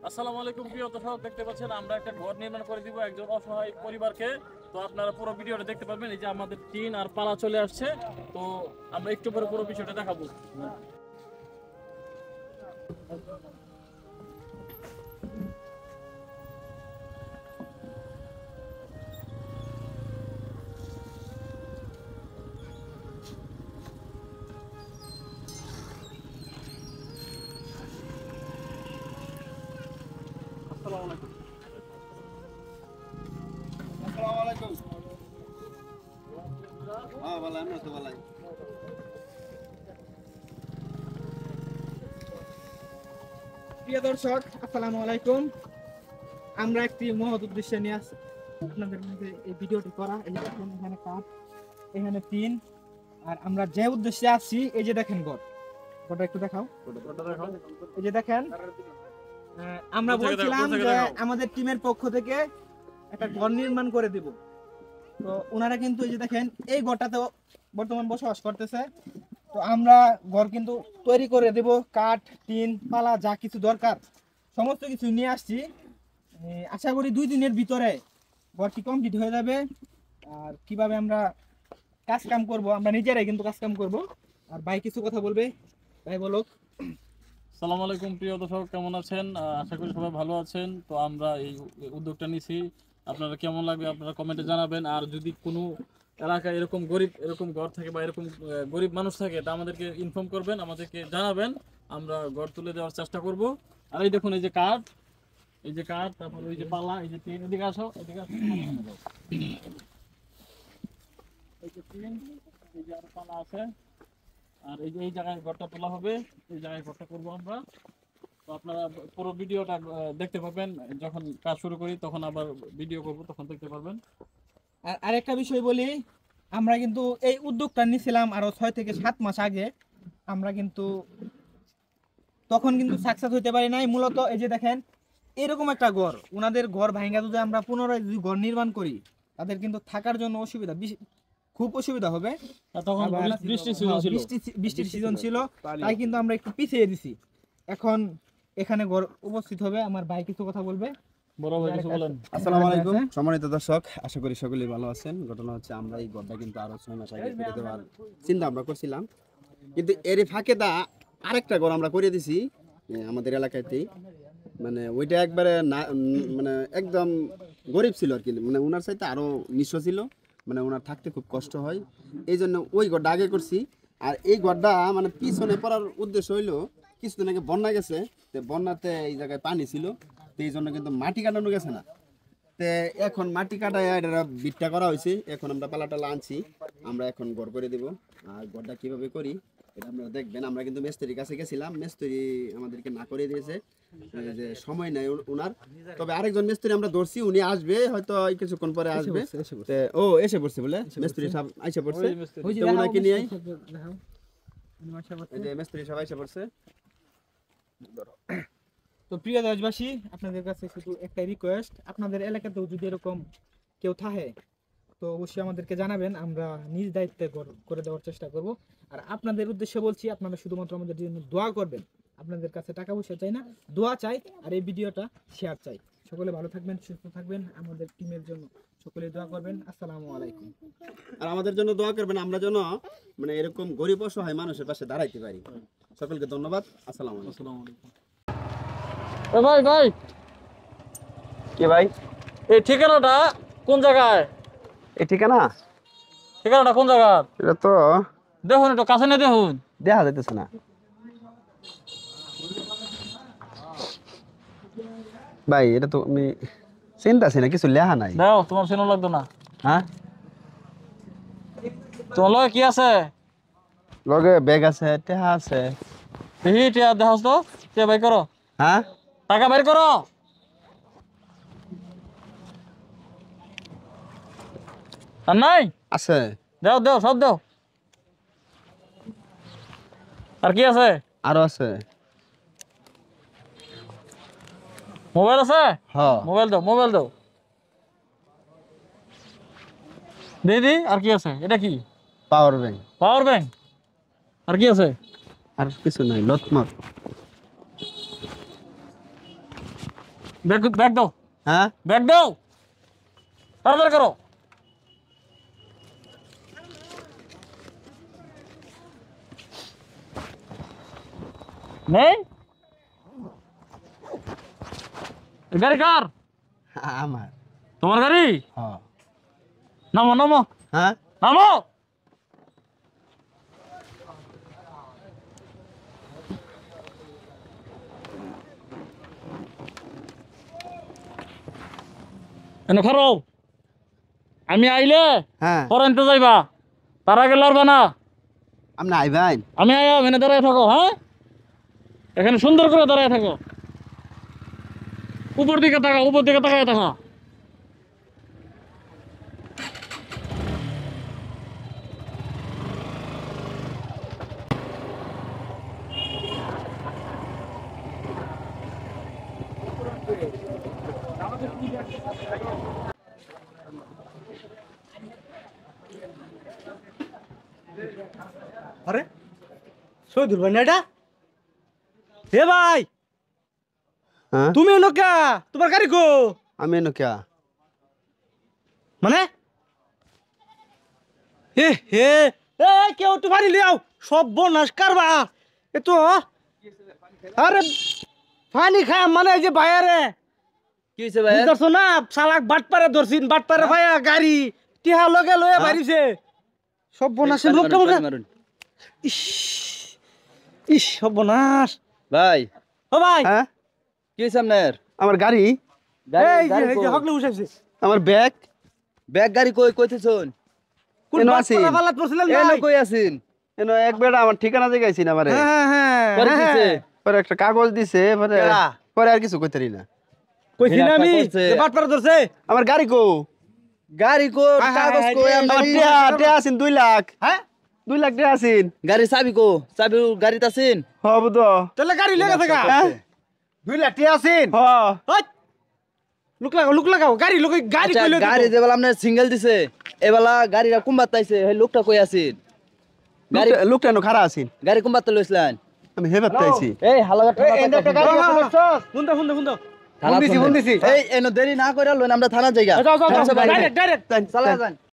আসসালামু আলাইকুম প্রিয় দর্শক, দেখতে পাচ্ছেন আমরা একটা ঘর নির্মাণ করে দিব একজন অসহায় পরিবারকে। তো আপনারা পুরো ভিডিওটা দেখতে পাবেন। এই যে আমাদের টিন আর পালা চলে আসছে, তো আমরা একটু পরে পুরো বিষয়টা দেখাবো। আসসালামু আলাইকুম। আসসালামু আলাইকুম। হ্যাঁ ভালো, আমি তো ভালো। প্রিয় দর্শক, আসসালামু আলাইকুম। আমরা একটি মহৎ উদ্দেশ্য নিয়ে আসছি আপনাদের মধ্যে এই ভিডিওটি করা। এই যে দেখেন, এখানে কাঠ, এখানে টিন, আর আমরা যে উদ্দেশ্যে আসছি এই যে দেখেন ঘরটা একটু দেখাও। এই যে দেখেন, আমরা বলছিলাম যে আমাদের টিমের পক্ষ থেকে একটা ঘর নির্মাণ করে দিব। তো ওনারা কিন্তু এই যে দেখেন এই ঘরটাতেও বর্তমান বসবাস করতেছে। তো আমরা ঘর কিন্তু তৈরি করে দেব, কাঠ, টিন, পালা যা কিছু দরকার সমস্ত কিছু নিয়ে আসছি। আশা করি 2 দিনের ভিতরে ঘরটি কমপ্লিট হয়ে যাবে। আর কিভাবে আমরা কাজ কাম করব, আমরা নিজেরাই কিন্তু কাজ কাম করব। আর ভাই কিছু কথা বলবে, ভাই বলো। আসসালামু আলাইকুম প্রিয় দর্শক, কেমন আছেন? আশা করি সবাই ভালো আছেন। তো আমরা এই উদ্যোগটা নিছি, আপনারা কেমন লাগবে আপনারা কমেন্টে জানাবেন। আর যদি কোনো এলাকায় এরকম ঘর থাকে বা এরকম গরিব মানুষ থাকে, তা আমাদেরকে ইনফর্ম করবেন, আমাদেরকে জানাবেন, আমরা ঘর তুলে দেওয়ার চেষ্টা করব। আর এই দেখুন, এই যে কাঠ, তারপর ওই যে পালা, এই যে টিন, এদিকে আসো, এদিকে আসো। এই যে টিন, এই যে আর পালা আছে, আর এই যে এই জায়গায় ঘরটা তোলা হবে, এই জায়গায় ঘরটা করবো আমরা। তো আপনারা পুরো ভিডিওটা দেখতে পাবেন। যখন কাজ শুরু করি তখন আবার ভিডিও করব, তখন দেখতে পারবেন। আর আরেকটা বিষয় বলি, আমরা কিন্তু এই উদ্যোগটা নিয়েছিলাম আরো 6 থেকে 7 মাস আগে। আমরা কিন্তু তখন কিন্তু সাকসেস হইতে পারি নাই। মূলত এই যে দেখেন, এরকম একটা ঘর, ওনাদের ঘর ভাঙা যদি আমরা পুনরায় যদি ঘর নির্মাণ করি, তাদের কিন্তু থাকার জন্য অসুবিধা, খুব অসুবিধা হবে। আর তখন আবার বৃষ্টির সিজন ছিল, তাই কিন্তু আমরা একটু পিছিয়ে দিছি। এখন এখানে ঘর উপস্থিত হবে। আমার ভাই কিছু কথা বলবে। বড় ভাই কিছু বলেন। আসসালামু আলাইকুম সম্মানিত দর্শক, আশা করি সকলেই ভালো আছেন। ঘটনা হচ্ছে আমরা এই ঘরটা কিন্তু আরো 6 মাস আগে করে দেওয়ার চিন্তা আমরা করছিলাম, কিন্তু এর ফাঁকে আরেকটা ঘর আমরা করে দিছি আমাদের এলাকাতেই। মানে ওইটা একবারে না, মানে একদম গরিব ছিল আর কি, মানে ওনার চাইতে আরো নিঃস্ব ছিল, মানে ওনার থাকতে খুব কষ্ট হয়। এই জন্য ওই ঘরটা আগে করছি। আর এই ঘরটা মানে পিছনে পড়ার উদ্দেশ্য হইলো, কিছুদিন আগে বন্যা গেছে, তো বন্যাতে এই জায়গায় পানি ছিল, তো এই জন্য কিন্তু মাটি কাটানো গেছে না। তে এখন মাটি কাটায় এটা বিটটা করা হয়েছে। এখন আমরা পালাটালা আনছি, আমরা এখন ঘর করে দিব। আর ঘরটা কিভাবে করি এটা আপনারা দেখবেন। আমরা কিন্তু মিস্ত্রির কাছে গেছিলাম, মিস্ত্রি আমাদেরকে না করে দিয়েছে, যে সময় নাই ওনার। তবে আরেকজন মিস্ত্রি আমরা ধরছি, উনি আসবে হয়তো কিছুক্ষণ পরে আসবে। ও এসে পড়ছে বলে, মিস্ত্রি সব আইসা পড়ছে, তো ওনাকে নিয়ে এই যে মিস্ত্রি সব আইসা পড়ছে। তো প্রিয় দেশবাসী, আপনাদের কাছে শুধু একটা রিকোয়েস্ট, আপনাদের এলাকাতেও যদি এরকম কেউ থাকে তো অবশ্যই আমাদেরকে জানাবেন, আমরা নিজ দায়িত্বে করে দেওয়ার চেষ্টা করব। আর আপনাদের উদ্দেশ্যে বলছি, আপনারা শুধুমাত্র আমাদের জন্য দোয়া করবেন। আপনাদের কাছে টাকা পয়সা চাই না, দোয়া চাই। আর এই ভিডিওটা শেয়ার চাই। সকলে ভালো থাকবেন, সুস্থ থাকবেন। আমাদের টিমের জন্য সকলে দোয়া করবেন। আসসালামু আলাইকুম। আর আমাদের জন্য দোয়া করবেন, আমরা যেন মানে এরকম গরিব অসহায় মানুষের পাশে দাঁড়াইতে পারি। সকলকে ধন্যবাদ। আসসালামু আলাইকুম। ভাই কে ভাই? এই ঠিকানাটা কোন জায়গায়? এই ঠিকানাটা কোন জায়গা? এটা তো দেখুন, একটু কাছে নিয়ে দেখুন। দেখা যাইতেছে না ভাই, এটা তো আমি চিন্তাছি না, কিছু লেখা নাই। দাও, তোমার চেনা লাগতো না। হ্যাঁ, তোমার লগে কি আছে? লগে ব্যাগ আছে, টেহা আছে। দেখি টিয়া দেখাস তো, টিয়া বাই করো, হ্যাঁ, টাকা বের করো। আর নাই? আছে। দাও দাও, সব দাও। আর কি আছে? আরো আছে। মোবাইল আছে? হ্যাঁ, মোবাইল দাও দিদি। আর কি আছে? এটা কি? Power bank. Power bank. আর কি আছে? আর কিছু নাই, লটমট। ব্যাগ ব্যাগ দাও, হ্যাঁ ব্যাগ দাও, তাড়াতাড়ি করো। নেই এ গাড়ি কার? আমার তোমার গাড়ি? হ্যাঁ নামো নামো হ্যাঁ নামো। এনে খারো, আমি আইলে হ্যাঁ পরানতে যাইবা, তার আগে লড়বা না। আপনি আইবেন আমি আয়া এনে দাঁড়ায় থাকো, হ্যাঁ এখানে সুন্দর করে দাঁড়ায় থাকো, উপর দিকে তাকাও, উপর দিকে তাকায় থাকো। আরে শহীদুল ভাই না এটা? হে ভাই, হ্যাঁ তুমি এলো কে? তোমার গাড়ি কো? আমি এনো কে মানে হে হে এ কেউ একটু পানি লিয়াও, সব বনাস কারবা এ তো। আরে পানি খায় মানে এই যে ভাইয়ারে কি হইছে ভাই? বুঝছো না, শালাক বাটপারে ধরছিন, বাটপারে ভাইয়া গাড়ি টিহা লগে লয়ে বাড়িছে। সব বনাসের লোকটা মনে মারুন। ইস ইস সব বনাস। ভাই ও ভাই হ্যাঁ কি হইছে আপনার? আমার গাড়ি এই যে হকলে উঠাইছে আমার ব্যাগ ব্যাগ গাড়ি কই কইতেছুন? কোন এনো বাটপারে আছেন? পাল্লাত পড়ছিলেন এনো ভাই? কই আছেন? এনো এক বেড়া আমার ঠিকানা দেখাইছি না আমারে হ্যাঁ হ্যাঁ পরে হ্যাঁ কিছে? পরে একটা কাগজ দিছে পরে কেডা? পরে আর কিছু কইতারি না কইছি না আমি করছে। যে বাটপারে ধরছে। আমার গাড়ি কো গাড়ি কো হ্যাঁ, কাগজ হ্যাঁ, কই হ্যাঁ, আমার? আমার টিয়া টিয়া আছেন 2 লাখ হ্যাঁ 2 লাখ টিয়া আছেন গাড়ি চাবি কো? চাবি গাড়িতে আছেন? হব তো তাহলে গাড়ি লেগে থাকা হ্যাঁ 2 লাখ টাকা আছেন। হ ওই লুক লাগাও গাড়ি লোক গাড়ি আচ্ছা, কইলো গাড়ি যেবেলা আপনার সিঙ্গেল দিছে এবেলা গাড়িটা কুম্বাত তাইছে এই লোকটা কই আছেন? গাড়ি লোকটা এনো খারা আছেন গাড়ি কুম্বাত লইছিলেন? আমি হেবাত পাইছি এই হালাগা শুনতে শুনতে শুনতে এই এনো দেরি না কইরা লইন আমরা থানা জায়গা। যাও যাও আচ্ছা, ভাই, ডাইরেক্ট ডাইরেক্ট চালা যান।